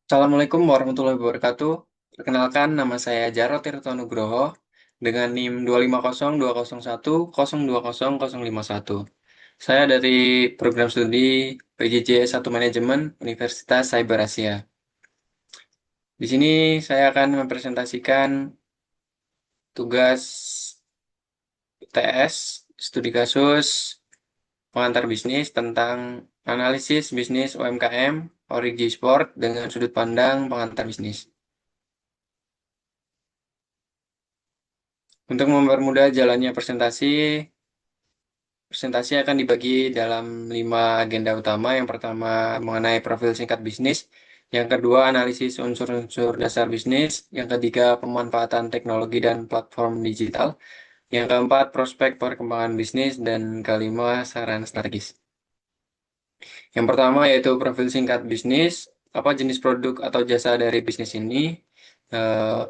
Assalamualaikum warahmatullahi wabarakatuh. Perkenalkan, nama saya Jarot Tirto Nugroho dengan NIM 2502010205051. Saya dari program studi PJJ 1 Manajemen Universitas Cyber Asia. Di sini saya akan mempresentasikan tugas TS, studi kasus pengantar bisnis tentang analisis bisnis UMKM Origi Sport dengan sudut pandang pengantar bisnis. Untuk mempermudah jalannya presentasi akan dibagi dalam 5 agenda utama. Yang pertama mengenai profil singkat bisnis, yang kedua analisis unsur-unsur dasar bisnis, yang ketiga pemanfaatan teknologi dan platform digital, yang keempat prospek perkembangan bisnis, dan kelima saran strategis. Yang pertama yaitu profil singkat bisnis, apa jenis produk atau jasa dari bisnis ini. Eh,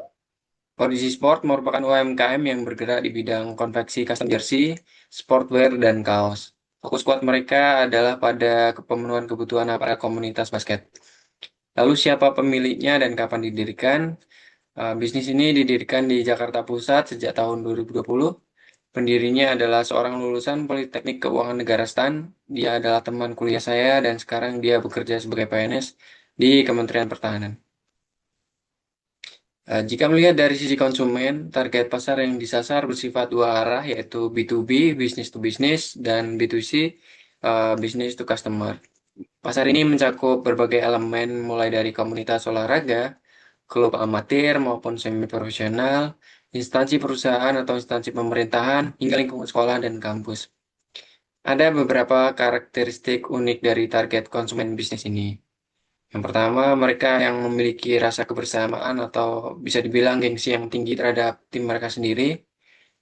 Kondisi Sport merupakan UMKM yang bergerak di bidang konveksi custom jersey, sportwear, dan kaos. Fokus kuat mereka adalah pada pemenuhan kebutuhan aparat komunitas basket. Lalu siapa pemiliknya dan kapan didirikan? Bisnis ini didirikan di Jakarta Pusat sejak tahun 2020. Pendirinya adalah seorang lulusan Politeknik Keuangan Negara STAN. Dia adalah teman kuliah saya dan sekarang dia bekerja sebagai PNS di Kementerian Pertahanan. Jika melihat dari sisi konsumen, target pasar yang disasar bersifat dua arah, yaitu B2B, business to business, dan B2C, business to customer. Pasar ini mencakup berbagai elemen, mulai dari komunitas olahraga, klub amatir maupun semi-profesional, instansi perusahaan atau instansi pemerintahan, hingga lingkungan sekolah dan kampus. Ada beberapa karakteristik unik dari target konsumen bisnis ini. Yang pertama, mereka yang memiliki rasa kebersamaan atau bisa dibilang gengsi yang tinggi terhadap tim mereka sendiri.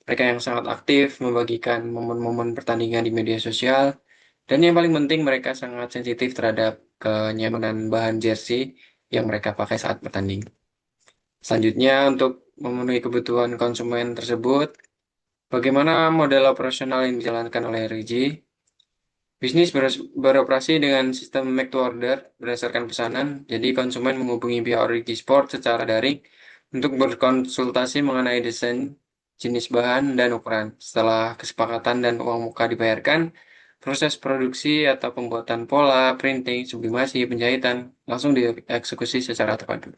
Mereka yang sangat aktif membagikan momen-momen pertandingan di media sosial. Dan yang paling penting, mereka sangat sensitif terhadap kenyamanan bahan jersey yang mereka pakai saat bertanding. Selanjutnya, untuk memenuhi kebutuhan konsumen tersebut, bagaimana model operasional yang dijalankan oleh RIGI? Bisnis beroperasi dengan sistem make to order berdasarkan pesanan, jadi konsumen menghubungi pihak Origi Sport secara daring untuk berkonsultasi mengenai desain, jenis bahan, dan ukuran. Setelah kesepakatan dan uang muka dibayarkan, proses produksi atau pembuatan pola, printing, sublimasi, penjahitan langsung dieksekusi secara tepat.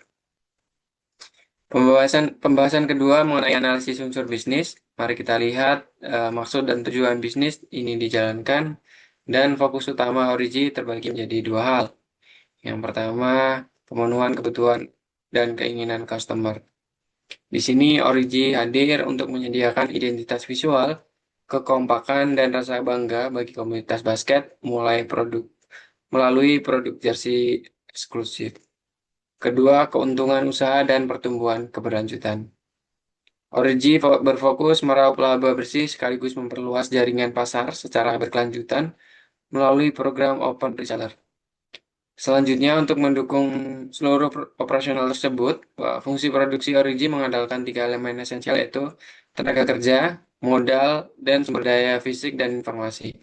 Pembahasan kedua mengenai analisis unsur bisnis. Mari kita lihat maksud dan tujuan bisnis ini dijalankan dan fokus utama Origi terbagi menjadi dua hal. Yang pertama, pemenuhan kebutuhan dan keinginan customer. Di sini Origi hadir untuk menyediakan identitas visual, kekompakan, dan rasa bangga bagi komunitas basket melalui produk jersey eksklusif. Kedua, keuntungan usaha dan pertumbuhan keberlanjutan. Origi berfokus meraup laba bersih sekaligus memperluas jaringan pasar secara berkelanjutan melalui program open reseller. Selanjutnya, untuk mendukung seluruh operasional tersebut, fungsi produksi Origi mengandalkan 3 elemen esensial, yaitu tenaga kerja, modal, dan sumber daya fisik dan informasi.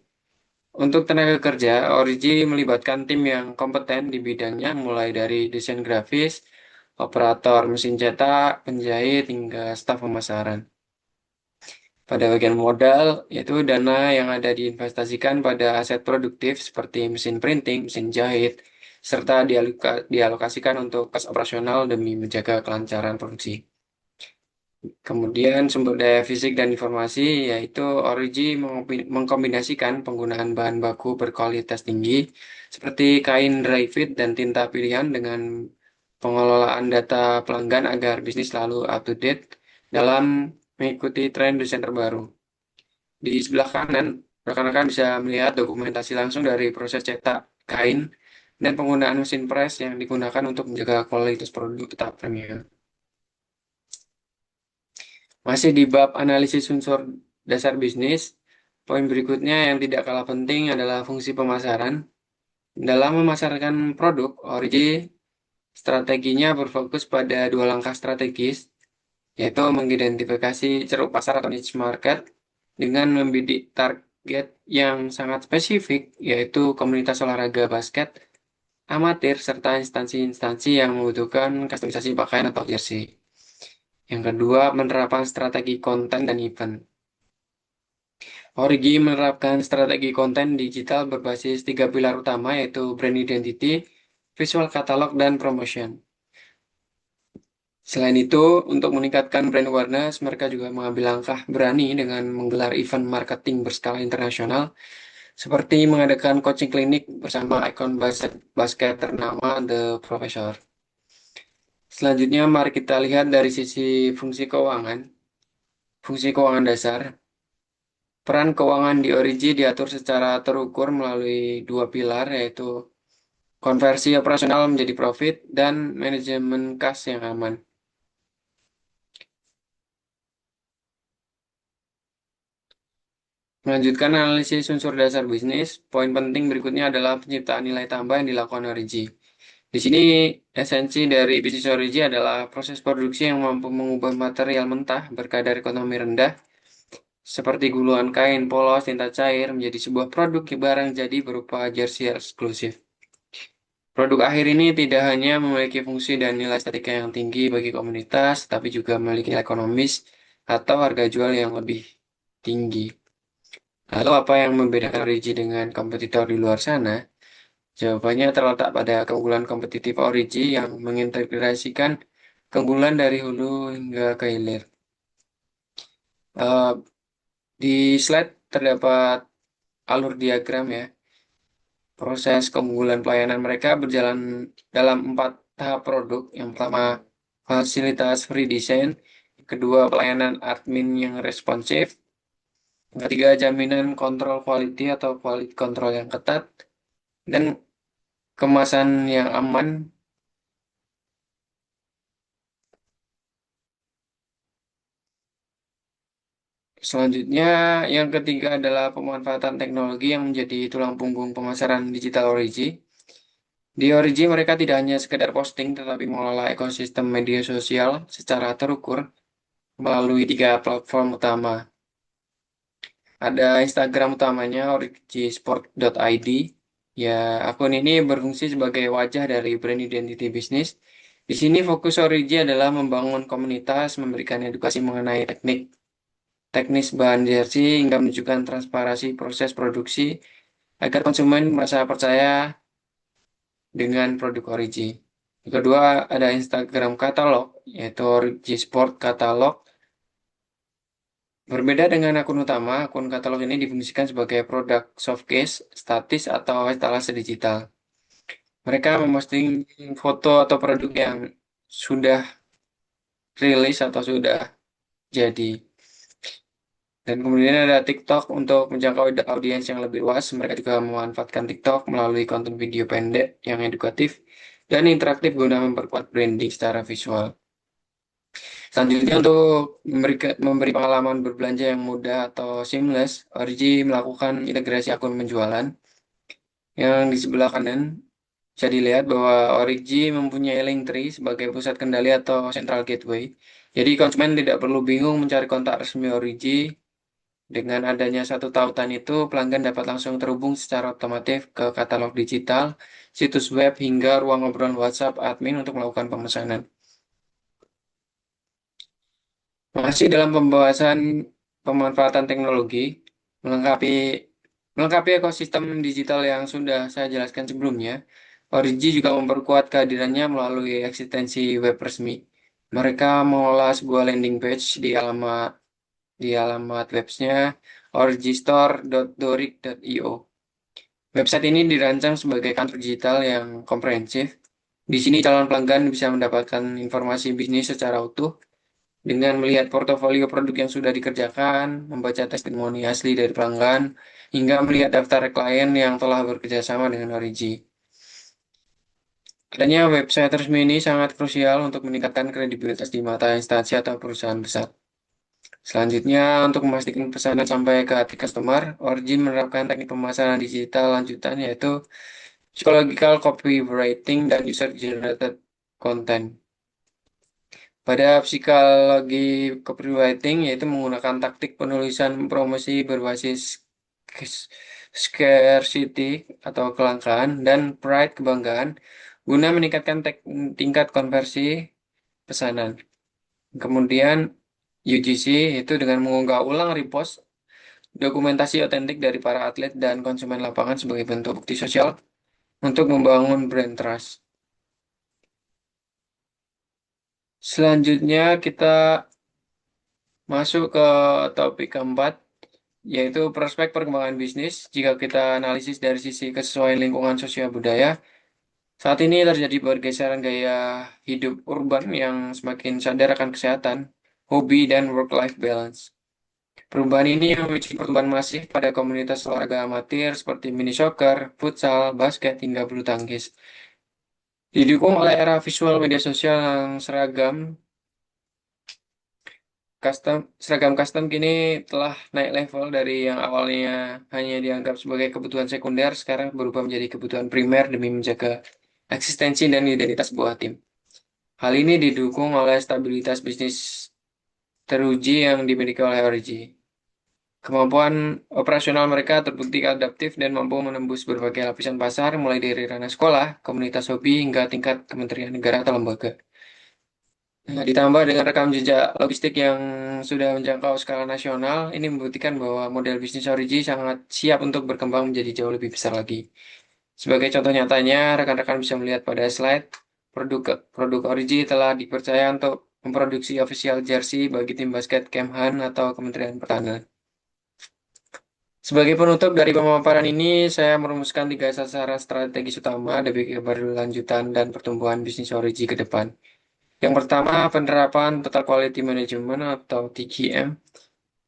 Untuk tenaga kerja, Origi melibatkan tim yang kompeten di bidangnya, mulai dari desain grafis, operator mesin cetak, penjahit, hingga staf pemasaran. Pada bagian modal, yaitu dana yang ada diinvestasikan pada aset produktif seperti mesin printing, mesin jahit, serta dialokasikan untuk kas operasional demi menjaga kelancaran produksi. Kemudian sumber daya fisik dan informasi, yaitu Origi mengkombinasikan penggunaan bahan baku berkualitas tinggi seperti kain dry fit dan tinta pilihan dengan pengelolaan data pelanggan agar bisnis selalu up to date dalam mengikuti tren desain terbaru. Di sebelah kanan, rekan-rekan bisa melihat dokumentasi langsung dari proses cetak kain dan penggunaan mesin press yang digunakan untuk menjaga kualitas produk tetap premium. Masih di bab analisis unsur dasar bisnis, poin berikutnya yang tidak kalah penting adalah fungsi pemasaran. Dalam memasarkan produk, Origi strateginya berfokus pada 2 langkah strategis, yaitu mengidentifikasi ceruk pasar atau niche market dengan membidik target yang sangat spesifik, yaitu komunitas olahraga basket, amatir, serta instansi-instansi yang membutuhkan kustomisasi pakaian atau jersey. Yang kedua, penerapan strategi konten dan event. Origi menerapkan strategi konten digital berbasis tiga pilar utama yaitu brand identity, visual catalog, dan promotion. Selain itu, untuk meningkatkan brand awareness, mereka juga mengambil langkah berani dengan menggelar event marketing berskala internasional, seperti mengadakan coaching klinik bersama ikon basket ternama The Professor. Selanjutnya, mari kita lihat dari sisi fungsi keuangan. Fungsi keuangan dasar. Peran keuangan di Origi diatur secara terukur melalui dua pilar, yaitu konversi operasional menjadi profit dan manajemen kas yang aman. Melanjutkan analisis unsur dasar bisnis, poin penting berikutnya adalah penciptaan nilai tambah yang dilakukan Origi. Di sini esensi dari bisnis Origi adalah proses produksi yang mampu mengubah material mentah berkadar ekonomi rendah seperti guluan kain, polos, tinta cair menjadi sebuah produk barang jadi berupa jersey eksklusif. Produk akhir ini tidak hanya memiliki fungsi dan nilai estetika yang tinggi bagi komunitas, tapi juga memiliki nilai ekonomis atau harga jual yang lebih tinggi. Lalu apa yang membedakan Origi dengan kompetitor di luar sana? Jawabannya terletak pada keunggulan kompetitif Origi yang mengintegrasikan keunggulan dari hulu hingga ke hilir. Eh, di slide terdapat alur diagram ya. Proses keunggulan pelayanan mereka berjalan dalam 4 tahap produk. Yang pertama, fasilitas free design. Kedua, pelayanan admin yang responsif. Yang ketiga, jaminan kontrol quality atau quality control yang ketat. Dan kemasan yang aman. Selanjutnya, yang ketiga adalah pemanfaatan teknologi yang menjadi tulang punggung pemasaran digital Origi. Di Origi mereka tidak hanya sekedar posting, tetapi mengelola ekosistem media sosial secara terukur melalui 3 platform utama. Ada Instagram utamanya origisport.id. Ya, akun ini berfungsi sebagai wajah dari brand identity bisnis. Di sini fokus Origi adalah membangun komunitas, memberikan edukasi mengenai teknis bahan jersey hingga menunjukkan transparansi proses produksi agar konsumen merasa percaya dengan produk Origi. Yang kedua ada Instagram katalog yaitu Origi Sport Katalog. Berbeda dengan akun utama, akun katalog ini difungsikan sebagai produk softcase, statis, atau instalasi digital. Mereka memposting foto atau produk yang sudah rilis atau sudah jadi. Dan kemudian ada TikTok untuk menjangkau audiens yang lebih luas. Mereka juga memanfaatkan TikTok melalui konten video pendek yang edukatif dan interaktif guna memperkuat branding secara visual. Selanjutnya untuk memberi pengalaman berbelanja yang mudah atau seamless, Origi melakukan integrasi akun penjualan yang di sebelah kanan bisa dilihat bahwa Origi mempunyai link tree sebagai pusat kendali atau central gateway. Jadi konsumen tidak perlu bingung mencari kontak resmi Origi. Dengan adanya satu tautan itu, pelanggan dapat langsung terhubung secara otomatis ke katalog digital, situs web, hingga ruang obrolan WhatsApp admin untuk melakukan pemesanan. Masih dalam pembahasan pemanfaatan teknologi, melengkapi melengkapi ekosistem digital yang sudah saya jelaskan sebelumnya, Origi juga memperkuat kehadirannya melalui eksistensi web resmi. Mereka mengelola sebuah landing page di alamat websnya origistore.doric.io. Website ini dirancang sebagai kantor digital yang komprehensif. Di sini calon pelanggan bisa mendapatkan informasi bisnis secara utuh dengan melihat portofolio produk yang sudah dikerjakan, membaca testimoni asli dari pelanggan, hingga melihat daftar klien yang telah bekerja sama dengan Origi. Adanya website resmi ini sangat krusial untuk meningkatkan kredibilitas di mata instansi atau perusahaan besar. Selanjutnya, untuk memastikan pesanan sampai ke hati customer, Origin menerapkan teknik pemasaran digital lanjutan yaitu psychological copywriting dan user-generated content. Pada psikologi copywriting yaitu menggunakan taktik penulisan promosi berbasis scarcity atau kelangkaan, dan pride kebanggaan guna meningkatkan tingkat konversi pesanan. Kemudian UGC itu dengan mengunggah ulang repost dokumentasi otentik dari para atlet dan konsumen lapangan sebagai bentuk bukti sosial untuk membangun brand trust. Selanjutnya kita masuk ke topik keempat, yaitu prospek perkembangan bisnis. Jika kita analisis dari sisi kesesuaian lingkungan sosial budaya, saat ini terjadi pergeseran gaya hidup urban yang semakin sadar akan kesehatan, hobi, dan work-life balance. Perubahan ini memicu pertumbuhan masif pada komunitas olahraga amatir seperti mini soccer, futsal, basket, hingga bulu tangkis. Didukung oleh era visual media sosial yang seragam custom kini telah naik level dari yang awalnya hanya dianggap sebagai kebutuhan sekunder, sekarang berubah menjadi kebutuhan primer demi menjaga eksistensi dan identitas sebuah tim. Hal ini didukung oleh stabilitas bisnis teruji yang dimiliki oleh Origi. Kemampuan operasional mereka terbukti adaptif dan mampu menembus berbagai lapisan pasar, mulai dari ranah sekolah, komunitas hobi, hingga tingkat kementerian negara atau lembaga. Nah, ditambah dengan rekam jejak logistik yang sudah menjangkau skala nasional, ini membuktikan bahwa model bisnis Origi sangat siap untuk berkembang menjadi jauh lebih besar lagi. Sebagai contoh nyatanya, rekan-rekan bisa melihat pada slide, produk produk Origi telah dipercaya untuk memproduksi official jersey bagi tim basket Kemhan atau Kementerian Pertahanan. Sebagai penutup dari pemaparan ini, saya merumuskan 3 sasaran strategis utama dari keberlanjutan dan pertumbuhan bisnis Origi ke depan. Yang pertama, penerapan Total Quality Management atau TQM.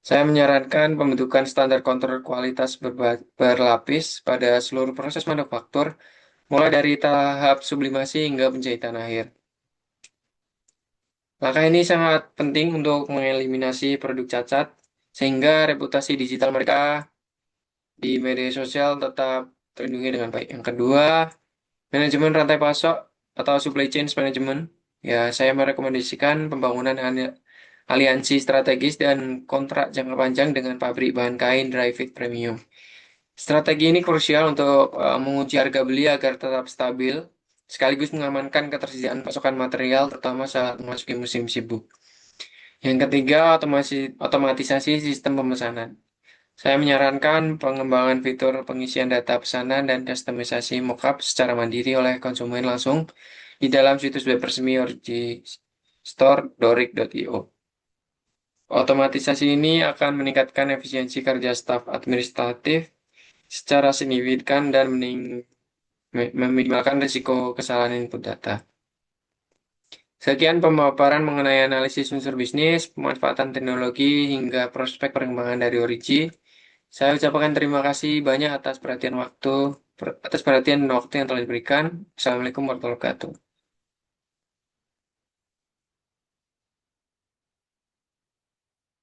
Saya menyarankan pembentukan standar kontrol kualitas berlapis pada seluruh proses manufaktur, mulai dari tahap sublimasi hingga penjahitan akhir. Langkah ini sangat penting untuk mengeliminasi produk cacat, sehingga reputasi digital mereka di media sosial tetap terlindungi dengan baik. Yang kedua, manajemen rantai pasok atau supply chain management. Ya, saya merekomendasikan pembangunan aliansi strategis dan kontrak jangka panjang dengan pabrik bahan kain dry fit premium. Strategi ini krusial untuk mengunci harga beli agar tetap stabil, sekaligus mengamankan ketersediaan pasokan material, terutama saat memasuki musim sibuk. Yang ketiga, otomatisasi sistem pemesanan. Saya menyarankan pengembangan fitur pengisian data pesanan dan kustomisasi mockup secara mandiri oleh konsumen langsung di dalam situs web resmi Origi Store Doric.io. Otomatisasi ini akan meningkatkan efisiensi kerja staf administratif secara signifikan dan meminimalkan risiko kesalahan input data. Sekian pemaparan mengenai analisis unsur bisnis, pemanfaatan teknologi, hingga prospek perkembangan dari Origi. Saya ucapkan terima kasih banyak atas perhatian dan waktu yang telah diberikan. Assalamualaikum warahmatullahi wabarakatuh.